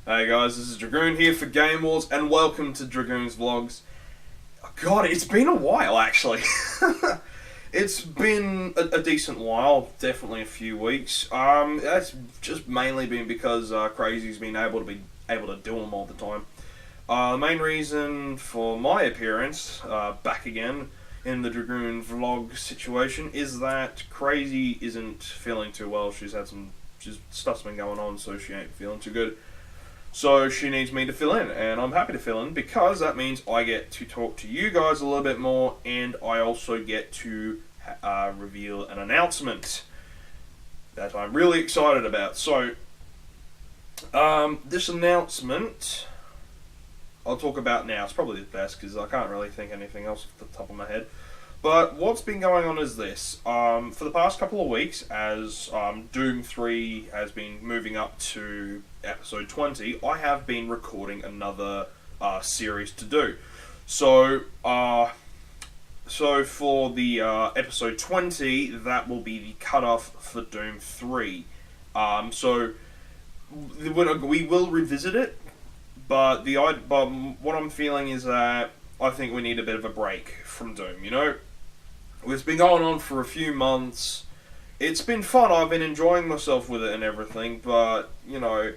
Hey guys, this is Dragoon here for Game Wars, and welcome to Dragoon's Vlogs. God, it's been a while actually. It's been a decent while, definitely a few weeks. That's just mainly been because Crazy's been able to do them all the time. The main reason for my appearance back again in the Dragoon Vlog situation is that Crazy isn't feeling too well. Stuff's been going on, so she ain't feeling too good. So she needs me to fill in, and I'm happy to fill in because that means I get to talk to you guys a little bit more, and I also get to reveal an announcement that I'm really excited about. So, this announcement I'll talk about now. It's probably the best because I can't really think anything else off the top of my head. But what's been going on is this. For the past couple of weeks, as Doom 3 has been moving up to episode 20, I have been recording another series to do. So for the episode 20, that will be the cutoff for Doom 3. So we will revisit it, but what I'm feeling is that I think we need a bit of a break from Doom, you know? It's been going on for a few months. It's been fun. I've been enjoying myself with it and everything, but, you know,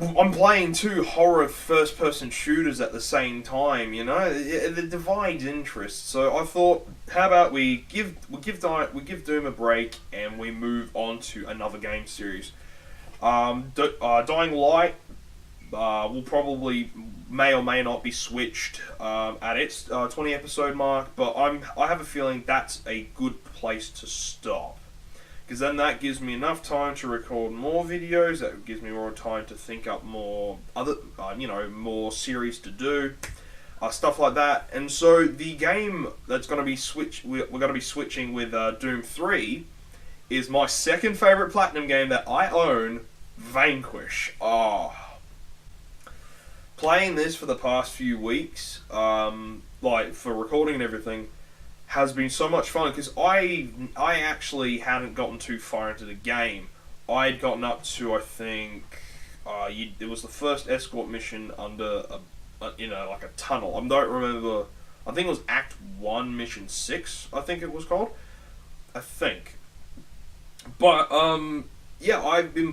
I'm playing two horror first-person shooters at the same time, you know? It divides interest. So I thought, how about we give Doom a break and we move on to another game series. Dying Light will probably may or may not be switched at its 20 episode mark, but I have a feeling that's a good place to stop, because then that gives me enough time to record more videos. That gives me more time to think up more other more series to do, stuff like that. And so the game that's going to be we're going to be switching with Doom 3 is my second favorite Platinum game that I own, Vanquish. Playing this for the past few weeks, like for recording and everything, has been so much fun because I actually hadn't gotten too far into the game. I'd gotten up to, I think, it was the first escort mission under like a tunnel. I don't remember. I think it was Act 1, Mission 6. I think it was called. I think. But yeah, I've been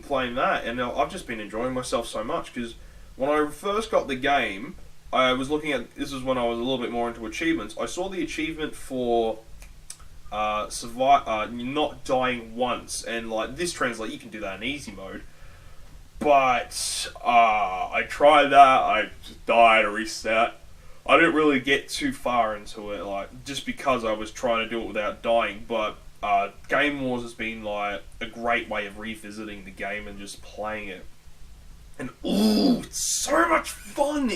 playing that, and I've just been enjoying myself so much because when I first got the game, I was looking at, this is when I was a little bit more into achievements. I saw the achievement for not dying once, and like this translate, you can do that in easy mode. But I tried that, I just died, reset. I didn't really get too far into it, like just because I was trying to do it without dying, but Game Wars has been like a great way of revisiting the game and just playing it. And ooh, it's so much fun!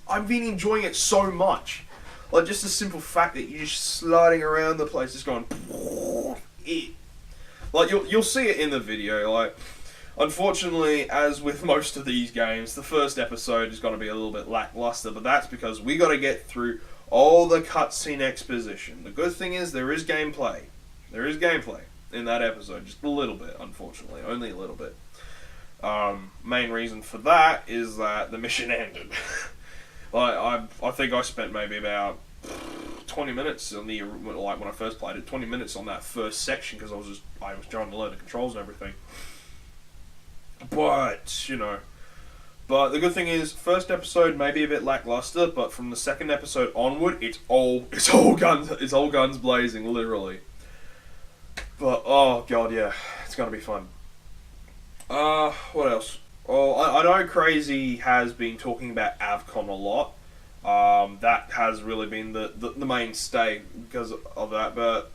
I've been enjoying it so much. Like just the simple fact that you're just sliding around the place, just going like you'll see it in the video. Like, unfortunately, as with most of these games, the first episode is going to be a little bit lackluster, but that's because we got to get through all the cutscene exposition. The good thing is there is gameplay. There is gameplay in that episode, just a little bit, unfortunately, only a little bit. Main reason for that is that the mission ended. Like I think I spent maybe about 20 minutes on when I first played it, 20 minutes on that first section because I was trying to learn the controls and everything. But but the good thing is, first episode may be a bit lackluster, but from the second episode onward, it's all guns blazing, literally. But, oh god, yeah, it's gonna be fun. What else? Well, I know Crazy has been talking about Avcon a lot. That has really been the mainstay because of that. But,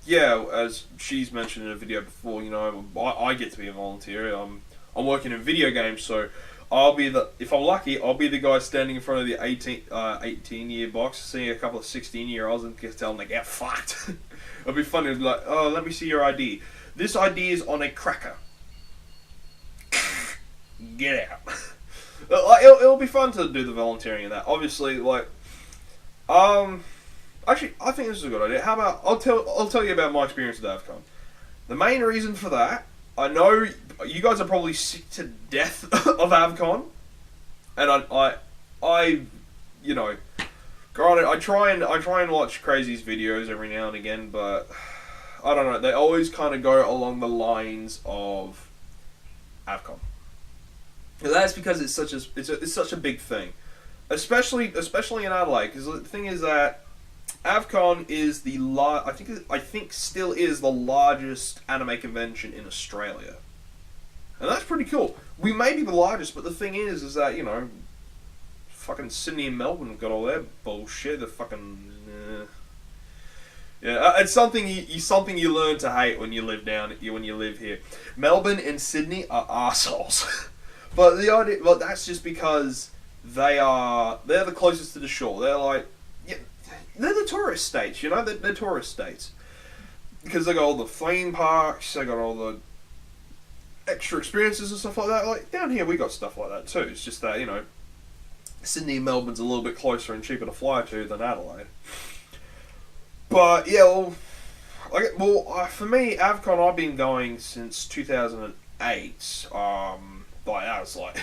yeah, as she's mentioned in a video before, I get to be a volunteer. I'm working in video games, so if I'm lucky, I'll be the guy standing in front of the 18-year box, seeing a couple of 16-year-olds and just tell them to get fucked. It'd be funny to be like, oh, let me see your ID. This ID is on a cracker. Get out. It'll be fun to do the volunteering in that. Obviously, like, actually, I think this is a good idea. How about I'll tell you about my experience with Avcon. The main reason for that I know you guys are probably sick to death of Avcon, and I, you know, granted, I try and watch Crazy's videos every now and again, but I don't know. They always kind of go along the lines of Avcon. And that's because it's such a big thing, especially in Adelaide. Because the thing is that Avcon is I think still is the largest anime convention in Australia, and that's pretty cool. We may be the largest, but the thing is that, you know, fucking Sydney and Melbourne have got all their bullshit. The fucking yeah, it's something you learn to hate when you live here. Melbourne and Sydney are arseholes. But the idea, well, that's just because they're the closest to the shore. They're like, yeah, they're the tourist states, you know. They're tourist states because they got all the theme parks, they got all the extra experiences and stuff like that. Like down here, we got stuff like that too. It's just that, you know, Sydney and Melbourne's a little bit closer and cheaper to fly to than Adelaide. But yeah, for me, Avcon, I've been going since 2008. Like that was like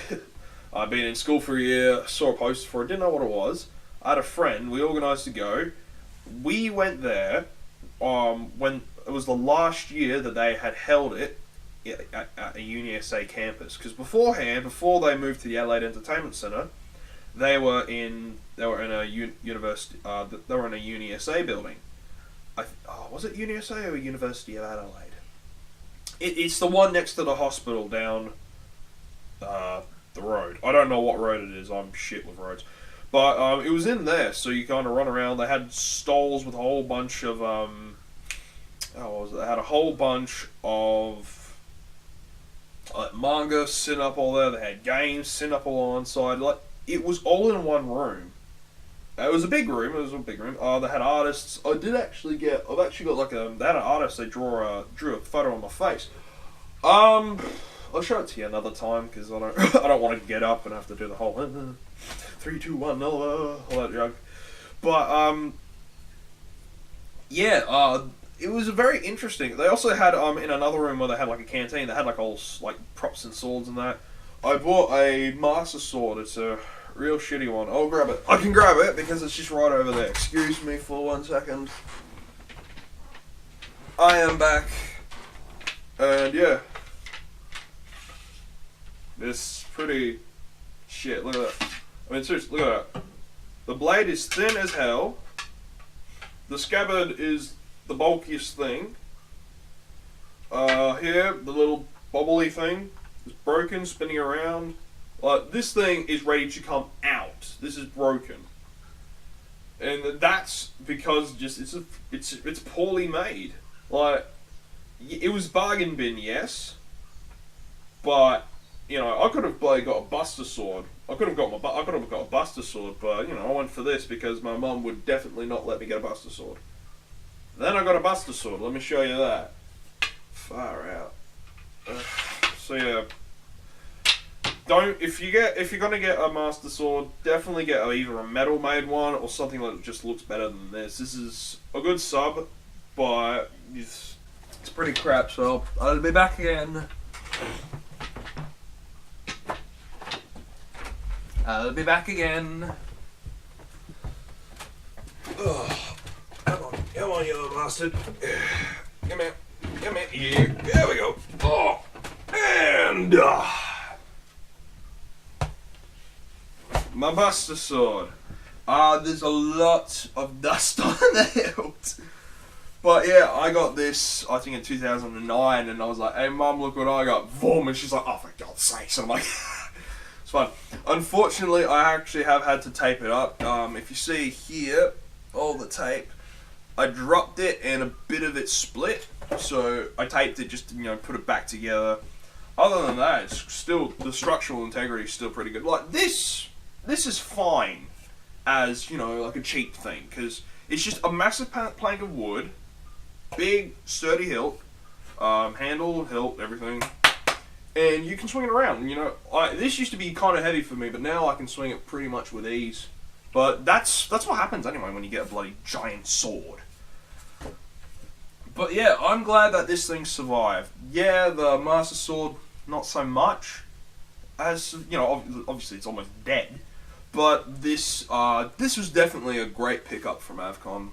I've been in school for a year, saw a poster for it, didn't know what it was. I had a friend, we organised to go. We went there when it was the last year that they had held it at a UniSA campus. Because before they moved to the Adelaide Entertainment Centre, they were in a university. They were in a UniSA building. Was it UniSA or University of Adelaide? It's the one next to the hospital down the road. I don't know what road it is. I'm shit with roads. But it was in there, so you kind of run around. They had stalls with a whole bunch of They had a whole bunch of manga sitting up all there. They had games sitting up all on side. Like, it was all in one room. It was a big room. They had artists. I've actually got like they had an artist. They drew a photo on my face. I'll show it to you another time because I don't want to get up and have to do the whole 3, 2, 1, all that junk. But it was very interesting. They also had in another room where they had like a canteen. They had like all like props and swords and that. I bought a master sword. It's a real shitty one. I'll grab it. I can grab it because it's just right over there. Excuse me for 1 second. I am back. And yeah. This pretty shit. Look at that. I mean, seriously, look at that. The blade is thin as hell. The scabbard is the bulkiest thing. Here, the little bobbly thing is broken, spinning around. Like, this thing is ready to come out. This is broken, and that's because it's poorly made. Like, it was bargain bin, yes, but you know, I could have got a Buster Sword. I could have got a Buster Sword, but you know, I went for this because my mum would definitely not let me get a Buster Sword. Then I got a Buster Sword. Let me show you that. Far out. So yeah. If you're gonna get a Master Sword, definitely get either a metal made one or something that just looks better than this. This is a good sub, but it's pretty crap. So I'll be back again. I'll be back again. Oh, come on, you little bastard. Come here. There we go. Oh, and my Buster Sword. There's a lot of dust on the hilt. But yeah, I got this, I think in 2009, and I was like, hey mum, look what I got. Boom, and she's like, oh for God's sakes. And I'm like, it's fun. Unfortunately, I actually have had to tape it up. If you see here, all the tape, I dropped it and a bit of it split. So I taped it just to, you know, put it back together. Other than that, it's still, the structural integrity is still pretty good. Like, this is fine as, you know, like a cheap thing, because it's just a massive plank of wood, big, sturdy hilt, handle, hilt, everything, and you can swing it around. You know, this used to be kind of heavy for me, but now I can swing it pretty much with ease. But that's what happens anyway when you get a bloody giant sword. But yeah, I'm glad that this thing survived. Yeah, the Master Sword, not so much. As, you know, obviously it's almost dead. But this was definitely a great pickup from Avcon.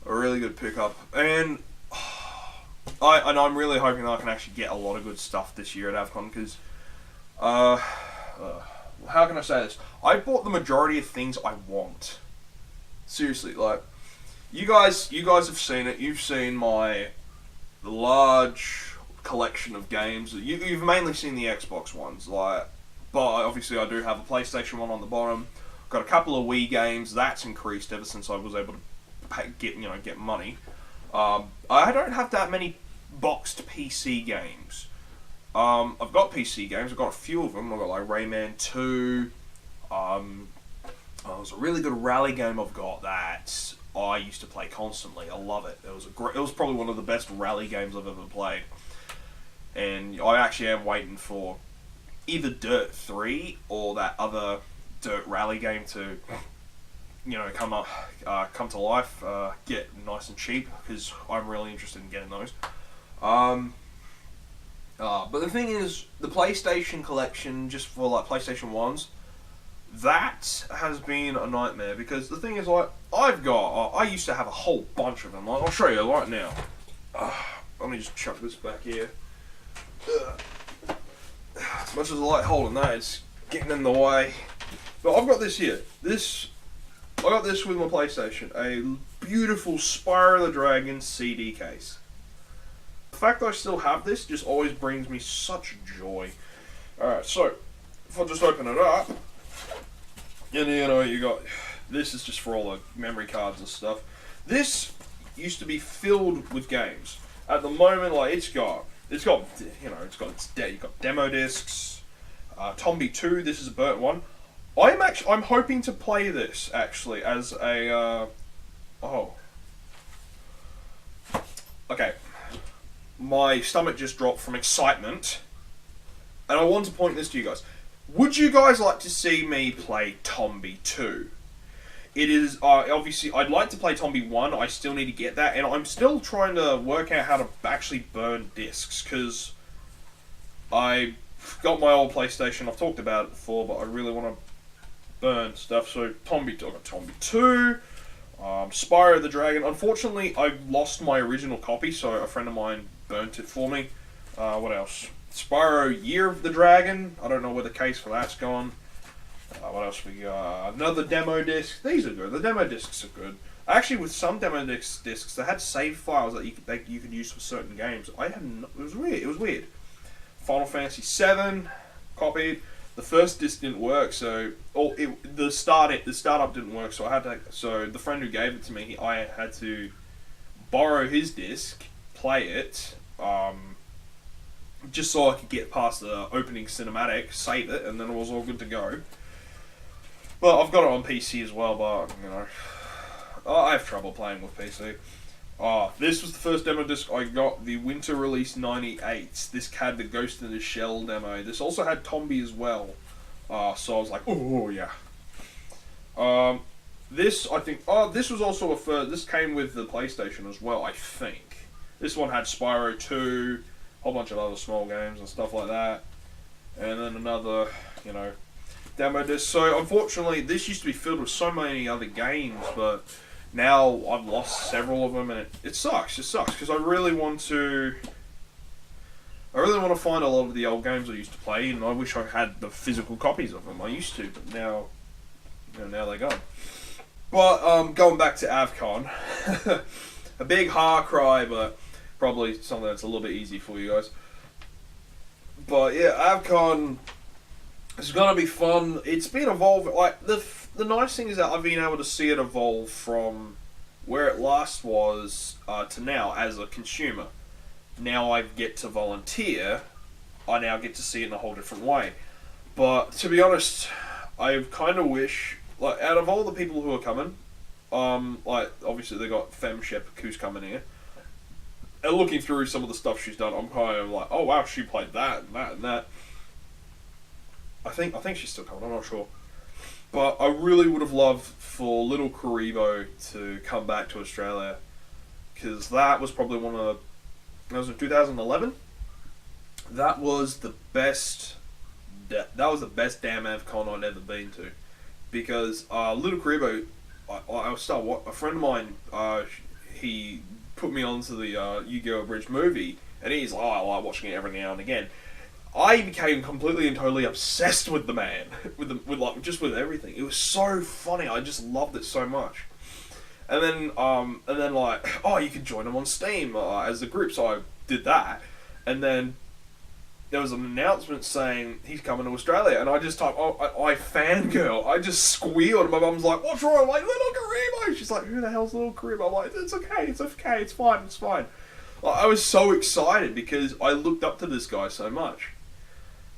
A really good pickup. And I'm really hoping that I can actually get a lot of good stuff this year at Avcon, because, how can I say this? I bought the majority of things I want. Seriously, like, you guys have seen it. You've seen my large collection of games. You've mainly seen the Xbox ones, like, but obviously I do have a PlayStation one on the bottom. Got a couple of Wii games. That's increased ever since I was able to get money. I don't have that many boxed PC games. I've got PC games. I've got a few of them. I've got like Rayman 2. There's a really good rally game I've got that I used to play constantly. I love it. It was probably one of the best rally games I've ever played. And I actually am waiting for either Dirt 3 or that other Dirt rally game to, come to life, get nice and cheap, because I'm really interested in getting those. But the thing is, the PlayStation collection, just for like PlayStation 1s, that has been a nightmare, because the thing is, like, I used to have a whole bunch of them. Like, I'll show you right now. Let me just chuck this back here. As much as I like holding that, it's getting in the way. But I've got this here. I got this with my PlayStation. A beautiful Spyro the Dragon CD case. The fact that I still have this just always brings me such joy. Alright, so, if I just open it up, and you got, this is just for all the memory cards and stuff. This used to be filled with games. At the moment, like, it's got its you've got demo discs, Tombi 2, this is a burnt one. I'm hoping to play this, actually, as a, okay. My stomach just dropped from excitement, and I want to point this to you guys. Would you guys like to see me play Tombi 2? It is, obviously, I'd like to play Tombi 1, I still need to get that, and I'm still trying to work out how to actually burn discs, because I got my old PlayStation, I've talked about it before, but I really want to burn stuff, so I got Tombi 2, Spyro the Dragon. Unfortunately, I lost my original copy, so a friend of mine burnt it for me. What else? Spyro Year of the Dragon, I don't know where the case for that's gone. What else we got? Another demo disc. These are good. The demo discs are good. Actually, with some demo discs, they had save files that you could use for certain games. It was weird. Final Fantasy VII, copied. The first disc didn't work, so the startup didn't work. So the friend who gave it to me, I had to borrow his disc, play it, just so I could get past the opening cinematic, save it, and then it was all good to go. Well, I've got it on PC as well, but, I have trouble playing with PC. This was the first demo disc I got, the winter release 98. This had the Ghost in the Shell demo. This also had Tombi as well. So I was like, oh, yeah. This was also this came with the PlayStation as well, I think. This one had Spyro 2, a whole bunch of other small games and stuff like that. And then another, demo disc. So unfortunately, this used to be filled with so many other games, but now I've lost several of them, and it sucks. It sucks, because I really want to find a lot of the old games I used to play, and I wish I had the physical copies of them. I used to, but now they're gone. But going back to Avcon, a big ha cry, but probably something that's a little bit easy for you guys. But yeah, Avcon. It's gonna be fun. It's been evolving. Like, the nice thing is that I've been able to see it evolve from where it last was to now as a consumer. Now I get to volunteer. I now get to see it in a whole different way. But to be honest, I kind of wish, like, out of all the people who are coming, like, obviously they got Fem Shep who's coming here. And looking through some of the stuff she's done, I'm kind of like, oh wow, she played that and that and that. I think she's still coming, I'm not sure. But I really would have loved for Little Kuriboh to come back to Australia, because that was probably that was in 2011. That was the best. That was the best damn Avcon I'd ever been to, because Little Kuriboh, a friend of mine, he put me onto the Yu-Gi-Oh! Bridge movie, and he's like, I like watching it every now and again. I became completely and totally obsessed with the man, with everything. It was so funny. I just loved it so much. And then like, oh, you can join him on Steam as a group. So I did that, and then there was an announcement saying he's coming to Australia, and I just typed, I fangirl. I just squealed, and my mum's like, what's wrong? I'm like, Little Kuriboh. She's like, who the hell's Little Kuriboh? I'm like, it's okay, it's fine. Like, I was so excited because I looked up to this guy so much.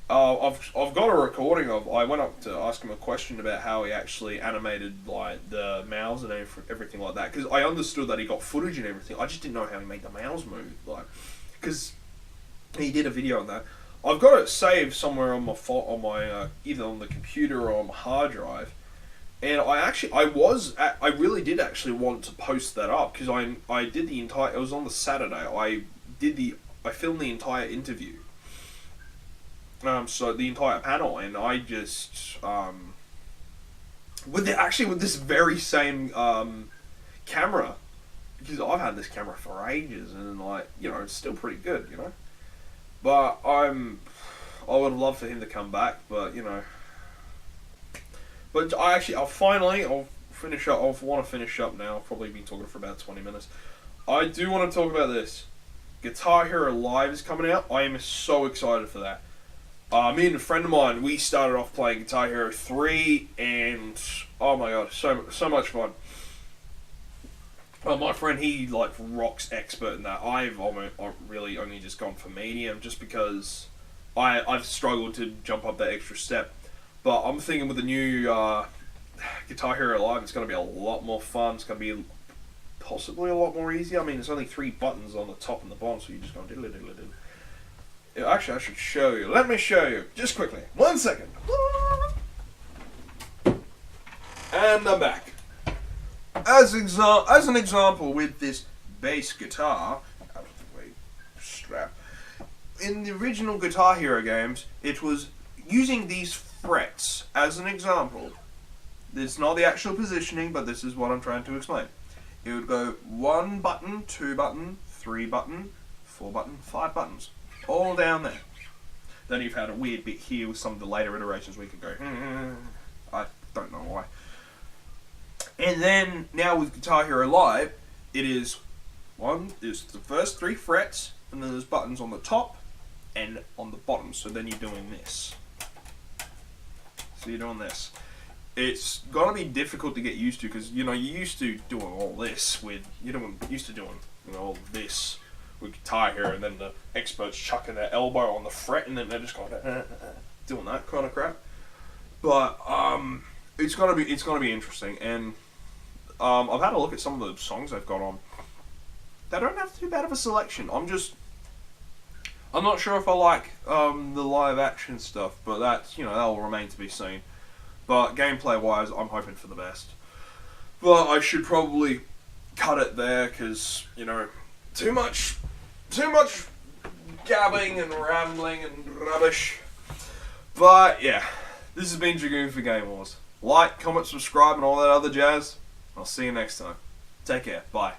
I've got a recording of. I went up to ask him a question about how he actually animated like the mouths and everything like that, because I understood that he got footage and everything. I just didn't know how he made the mouths move, like, because he did a video on that. I've got it saved somewhere on my either on the computer or on my hard drive, and I really did actually want to post that up, because I did the entire. It was on the Saturday. I filmed the entire interview. So the entire panel, and I just with this very same camera, because I've had this camera for ages, and like, you know, it's still pretty good, you know. But I would love for him to come back, but you know. But I'll finish up. I want to finish up now. I've probably been talking for about 20 minutes. I do want to talk about this. Guitar Hero Live is coming out. I am so excited for that. Me and a friend of mine, we started off playing Guitar Hero 3, and oh my god, so much fun. My friend, he like rocks expert in that. I've really only just gone for medium, just because I've struggled to jump up that extra step. But I'm thinking with the new Guitar Hero Live, it's going to be a lot more fun. It's going to be possibly a lot more easy. I mean, there's only 3 buttons on the top and the bottom, so you just go diddle diddle diddle. Actually, I should show you. Let me show you. Just quickly. 1 second. And I'm back. As an example, with this bass guitar, out of the way, strap. In the original Guitar Hero games, it was using these frets as an example. It's not the actual positioning, but this is what I'm trying to explain. It would go 1 button, 2 button, 3 button, 4 button, 5 buttons. All down there. Then you've had a weird bit here with some of the later iterations where you could go, I don't know why. And then, now with Guitar Hero Live, it is the first 3 frets, and then there's buttons on the top and on the bottom. So then you're doing this. So you're doing this. It's gonna be difficult to get used to, because, you know, you're used to doing all this with, used to doing, you know, all this with Guitar Hero, and then the experts chucking their elbow on the fret, and then they're just going doing that kind of crap. But it's gonna be interesting, and I've had a look at some of the songs they've got on. They don't have too bad of a selection. I'm not sure if I like the live action stuff, but that's, you know, that'll remain to be seen. But gameplay wise, I'm hoping for the best. But I should probably cut it there, because, you know, too much gabbing and rambling and rubbish. But yeah, this has been Dragoon for Game Wars. Like, comment, subscribe, and all that other jazz. I'll see you next time. Take care. Bye.